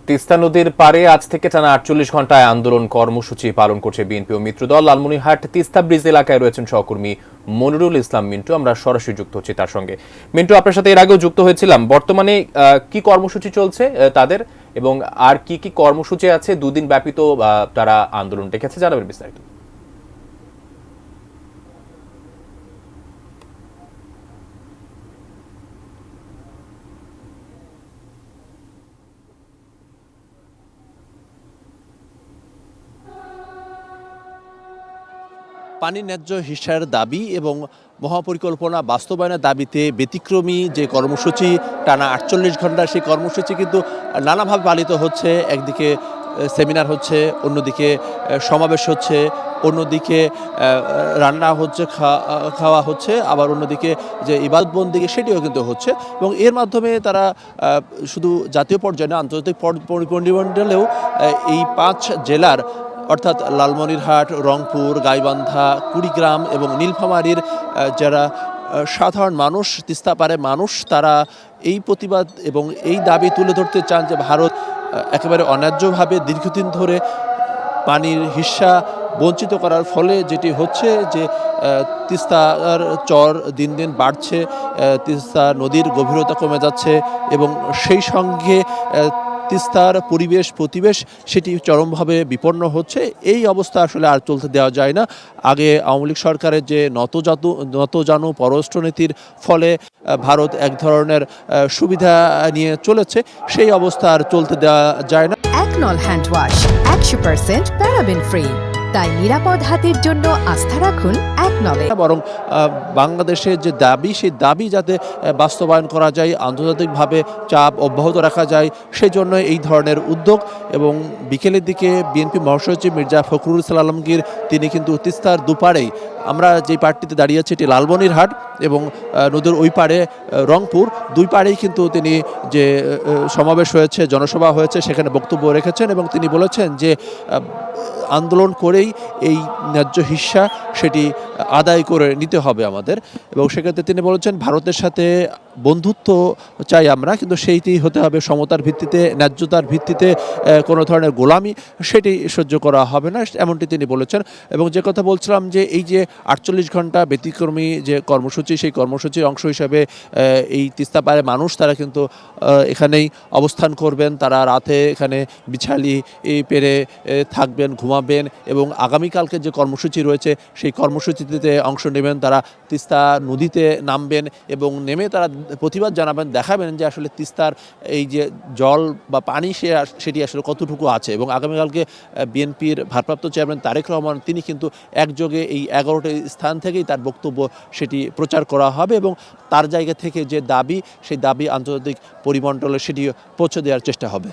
তিস্তা নদীর পারে আজ থেকে টানা ৪৮ ঘন্টায় আন্দোলন কর্মসূচি পালন করছে বিএনপি ও মিত্রদল। লালমনিরহাট তিস্তা ব্রিজ এলাকায় রয়েছেন সহকর্মী মনিরুল ইসলাম মিন্টু। আমরা সরাসরি যুক্ত হচ্ছি তার সঙ্গে। মিন্টু, আপনার সাথে এর আগেও যুক্ত হয়েছিলাম। বর্তমানে কি কর্মসূচি চলছে তাদের, এবং আর কি কি কর্মসূচি আছে? দুদিন ব্যাপী তো তারা আন্দোলন ডেকেছে, জানাবেন বিস্তারিত। পানির ন্যায্য হিস্যার দাবি এবং মহাপরিকল্পনা বাস্তবায়নের দাবিতে ব্যতিক্রমী যে কর্মসূচি টানা ৪৮ ঘন্টা, সেই কর্মসূচি কিন্তু নানাভাবে পালিত হচ্ছে। একদিকে সেমিনার হচ্ছে, অন্যদিকে সমাবেশ হচ্ছে, অন্যদিকে রান্না হচ্ছে, খাওয়া হচ্ছে, আবার অন্যদিকে যে ইবাদতবন্দিকে সেটিও কিন্তু হচ্ছে। এবং এর মাধ্যমে তারা শুধু জাতীয় পর্যায়ে না, আন্তর্জাতিক পরিমণ্ডলেও এই ৫ জেলার অর্থাৎ লালমনিরহাট, রংপুর, গাইবান্ধা, কুড়িগ্রাম এবং নীলফামারীর যারা সাধারণ মানুষ, তিস্তা পারে মানুষ, তারা এই প্রতিবাদ এবং এই দাবি তুলে ধরতে চান যে ভারত একেবারে অন্যায্যভাবে দীর্ঘদিন ধরে পানির হিস্যা বঞ্চিত করার ফলে যেটি হচ্ছে যে তিস্তার চর দিন দিন বাড়ছে, তিস্তা নদীর গভীরতা কমে যাচ্ছে এবং সেই সঙ্গে তিস্তার প্রতিবেশ সেটি চরমভাবে বিপন্ন হচ্ছে। এই অবস্থা আসলে আর চলতে দেওয়া যায় না। আগে আওয়ামী লীগ সরকারের যে নতজানু পররাষ্ট্রনীতির ফলে ভারত এক ধরনের সুবিধা নিয়ে চলেছে, সেই অবস্থা আর চলতে দেওয়া যায় না। একনল হ্যান্ড ওয়াশ 100% প্যারাবেন ফ্রি, তাই নিরাপদ হাতের জন্য আস্থা রাখুন একনলে। বরং বাংলাদেশের যে দাবি, সেই দাবি যাতে বাস্তবায়ন করা যায়, আন্তর্জাতিকভাবে চাপ অব্যাহত রাখা যায়, সেই জন্য এই ধরনের উদ্যোগ। এবং বিকেলের দিকে বিএনপি মহাসচিব মির্জা ফখরুল ইসলাম আলমগীর তিনি কিন্তু তিস্তার দুপারেই, আমরা যে পার্টিতে দাঁড়িয়ে আছি এটি লালমনিরহাট এবং নদীর ওই পারে রংপুর, দুই পাড়েই কিন্তু তিনি যে সমাবেশ হয়েছে, জনসভা হয়েছে, সেখানে বক্তব্য রেখেছেন এবং তিনি বলেছেন যে আন্দোলন করেই এই ন্যায্য হিস্যা সেটি আদায় করে নিতে হবে আমাদের। এবং সেক্ষেত্রে তিনি বলেছেন ভারতের সাথে বন্ধুত্ব চাই আমরা, কিন্তু সেইটি হতে হবে সমতার ভিত্তিতে, ন্যায্যতার ভিত্তিতে। কোনো ধরনের গোলামি সেটি সহ্য করা হবে না, এমনটি তিনি বলেছেন। এবং যে কথা বলছিলাম যে এই যে ৪৮ ঘন্টা ব্যতিক্রমী যে কর্মসূচি, সেই কর্মসূচির অংশ হিসাবে এই তিস্তা পারে মানুষ তারা কিন্তু এখানেই অবস্থান করবেন। তারা রাতে এখানে বিছালি পেরে থাকবেন, ঘুমাবেন এবং আগামীকালকে যে কর্মসূচি রয়েছে সেই কর্মসূচিতে অংশ নেবেন। তারা তিস্তা নদীতে নামবেন এবং নেমে তারা প্রতিবাদ জানাবেন, দেখাবেন যে আসলে তিস্তার এই যে জল বা পানি সেটি আসলে কতটুকু আছে। এবং আগামীকালকে বিএনপির ভারপ্রাপ্ত চেয়ারম্যান তারেক রহমান তিনি কিন্তু একযোগে এই 11টি স্থান থেকেই তার বক্তব্য সেটি প্রচার করা হবে এবং তার জায়গা থেকে যে দাবি, সেই দাবি আন্তর্জাতিক পরিমণ্ডলে সেটি পৌঁছে দেওয়ার চেষ্টা হবে।